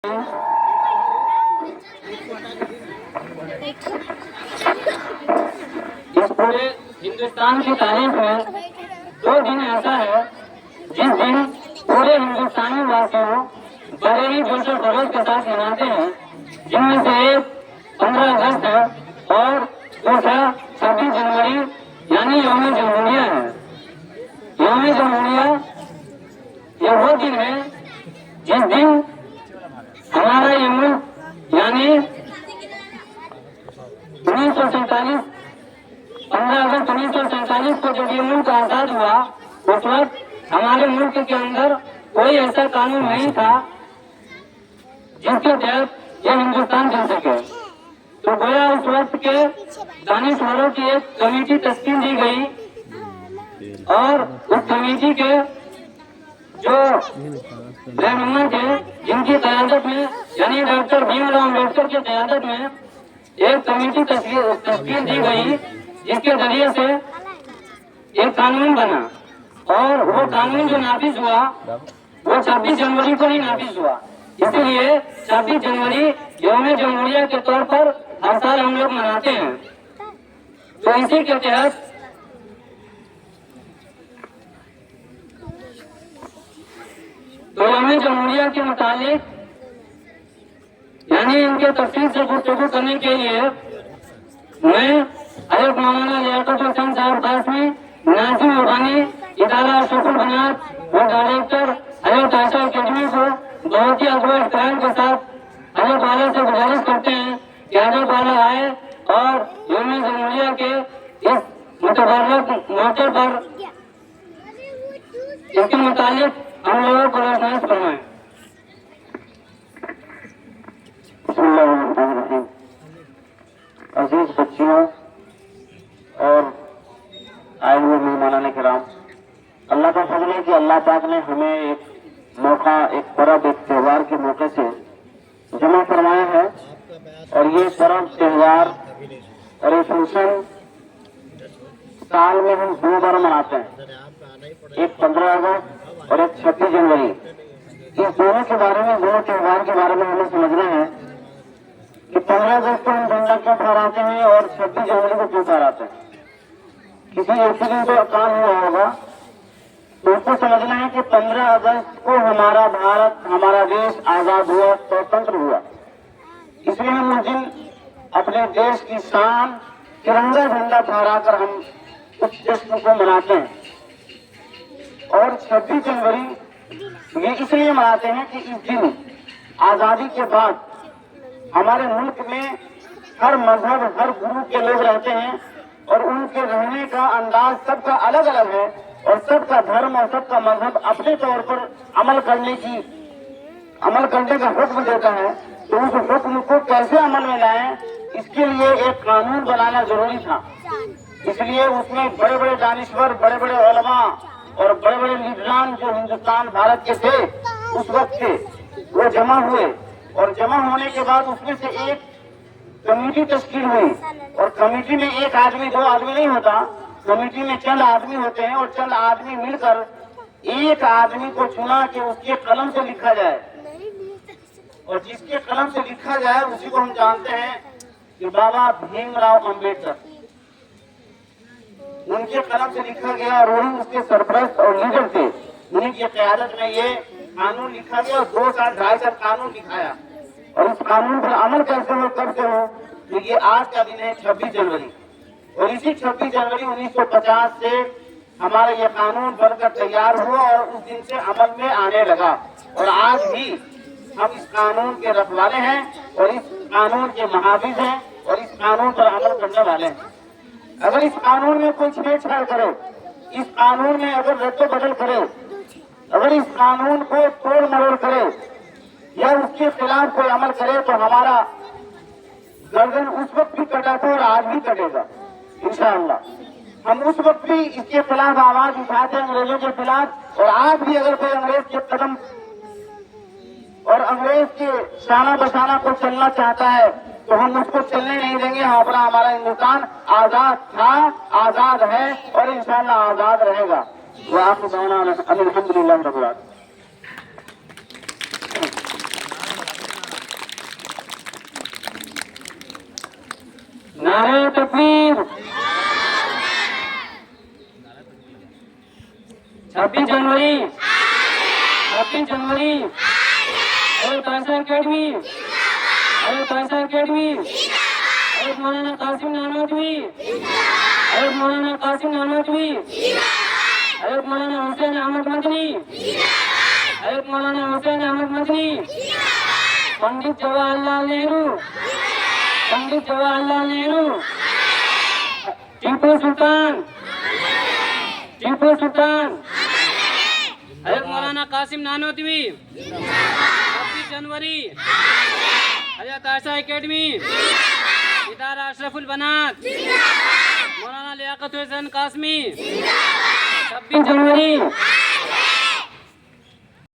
इस पूरे हिंदुस्तान की तारीख में 2 दिन ऐसा है जिस दिन पूरे हिंदुस्तानी वासियों बड़े ही जोश और खरोश के साथ मनाते हैं, जिनमें से एक 15 अगस्त है और दूसरा 26 जनवरी यानी यौम जमहूरिया है। यौम जमहूरिया ये वो दिन है जिस दिन हमारा ये मुल्क यानी 1947 15 अगस्त 1947 को जब ये मुल्क आजाद हुआ, उस वक्त हमारे मुल्क के अंदर कोई ऐसा कानून नहीं था जिसके तहत यह हिंदुस्तान चल सके। तो गोया उस वक्त के दानिशवरों की एक कमेटी तश्कील दी गई और उस कमेटी के जो रहनुमा थे, जिनकी क़यादत में यानी डॉक्टर भीमराव अम्बेडकर की क़यादत में एक कमेटी तश्कील दी गई, जिसके जरिए से एक कानून बना और वो कानून जो नाफिज हुआ वो 26 जनवरी को ही नाफिज हुआ। इसलिए 26 जनवरी यौम जमहूरिया के तौर पर हर साल हम लोग मनाते हैं। तो इसी के तहत यौम जमहूरिया के मुतालिक यानी इनके तफसील से गुफ्तगू करने के लिए मैं हज़रत मौलाना लियाकत हुसैन साहब कासमी, नाज़िम उर्वानी, इदारा शुक्र बनात और डायरेक्टर हज़रत आशा अकेडमी को बहुत ही अगवा इख्तियार के साथ हज़रत वाला से गुजारिश करते हैं कि हज़रत वाला आए और यौम जमहूरिया के इस मुतबर्रक मौके पर इसके मुतालिक हम लोगों को रोशनास फरमाएं। अजीज बच्चियों और आए हुए मेहमानाने किराम, अल्लाह का फजल है कि अल्लाह पाक ने हमें एक मौका, एक पर्व, एक त्योहार के मौके से जमा फरमाया है। और ये पर्व, त्योहार और ये फंक्शन साल में हम 2 बार मनाते हैं, एक 15 अगस्त और एक 26 जनवरी। इस दोनों के बारे में, दोनों त्योहार के बारे में हमें समझना है कि 15 अगस्त को हम झंडा क्यों फहराते हैं और 26 जनवरी को क्यों फहराते हैं। किसी एक दिन तो काम हुआ होगा तो उसको समझना है कि 15 अगस्त को हमारा भारत, हमारा देश आजाद हुआ, स्वतंत्र हुआ। इसलिए हम उस दिन अपने देश की शान तिरंगा झंडा फहराकर हम उस जश्न को मनाते हैं। और 26 जनवरी ये इसलिए मनाते हैं कि इस दिन आजादी के बाद हमारे मुल्क में हर मजहब, हर गुरु के लोग रहते हैं और उनके रहने का अंदाज सबका अलग अलग है और सबका धर्म और सबका मजहब अपने तौर पर अमल करने का हुक्म देता है। तो उस हुक्म को कैसे अमल में लाएं, इसके लिए एक कानून बनाना जरूरी था। इसलिए उसमें बड़े बड़े दानिश्वर, बड़े बड़े उलमा और बड़े बड़े लीडरान जो हिंदुस्तान भारत के थे उस वक्त के, वो जमा हुए और जमा होने के बाद उसमें से एक कमेटी तश्कील हुई। और कमेटी में एक आदमी, 2 आदमी नहीं होता, कमेटी में चंद आदमी होते हैं और चंद आदमी मिलकर एक आदमी को चुना कि उसके कलम से लिखा जाए। और जिसके कलम से लिखा जाए उसी को हम जानते हैं कि बाबा भीमराव अम्बेडकर। उनके कलम से लिखा गया और वही उसके सरपरस्त और लीडर थे। उन्हीं की क़यादत में ये कानून लिखा गया और 2 साल 2.5 साल कानून लिखाया। और उस कानून पर अमल कैसे हो, कब से हो, तो ये आज का दिन है 26 जनवरी। और इसी 26 जनवरी 1950 से हमारा ये कानून बनकर तैयार हुआ और उस दिन से अमल में आने लगा। और आज भी हम इस कानून के रखवाले हैं और इस कानून के महाफिज हैं और इस कानून पर अमल करने वाले हैं। अगर इस कानून में कोई छेड़छाड़ करे, इस कानून में अगर रद्द बदल करे, अगर इस कानून को तोड़ मरोड़ करे या उसके खिलाफ कोई अमल करे तो हमारा गर्दन उस वक्त भी कटा था और आज भी कटेगा इंशाअल्लाह। हम उस वक्त भी इसके खिलाफ आवाज उठाते हैं, अंग्रेजों के खिलाफ। और आज भी अगर कोई अंग्रेज के कदम और अंग्रेज के शाना बशाना को चलना चाहता है तो हम उसको चलने नहीं देंगे। हमारा हिंदुस्तान आजाद था, आजाद है और इंशाअल्लाह आजाद रहेगा। अल्हम्दुलिल्लाह रब्बिल आलमीन। नारे तकबीर। 26 जनवरी, 26 जनवरी, खालसा अकेडमी, खालसा अकेडमी, मौलाना कासिम नानोतवी, मौलाना कासिम नानोतवी, मौलाना हुसैन अहमद मदनी, मौलाना हुसैन अहमद मदनी, पंडित जवाहरलाल नेहरू, पंडित जवाहरलाल नेहरू, टीपू सुल्तान, टीपू सुल्तान, मौलाना कासिम नानोतवी, 26 जनवरी, हजरत आयशा अकेडमी, इदारा अशरफुल बनात, मौलाना लियाकत हुसैन कासमी, 26 जनवरी,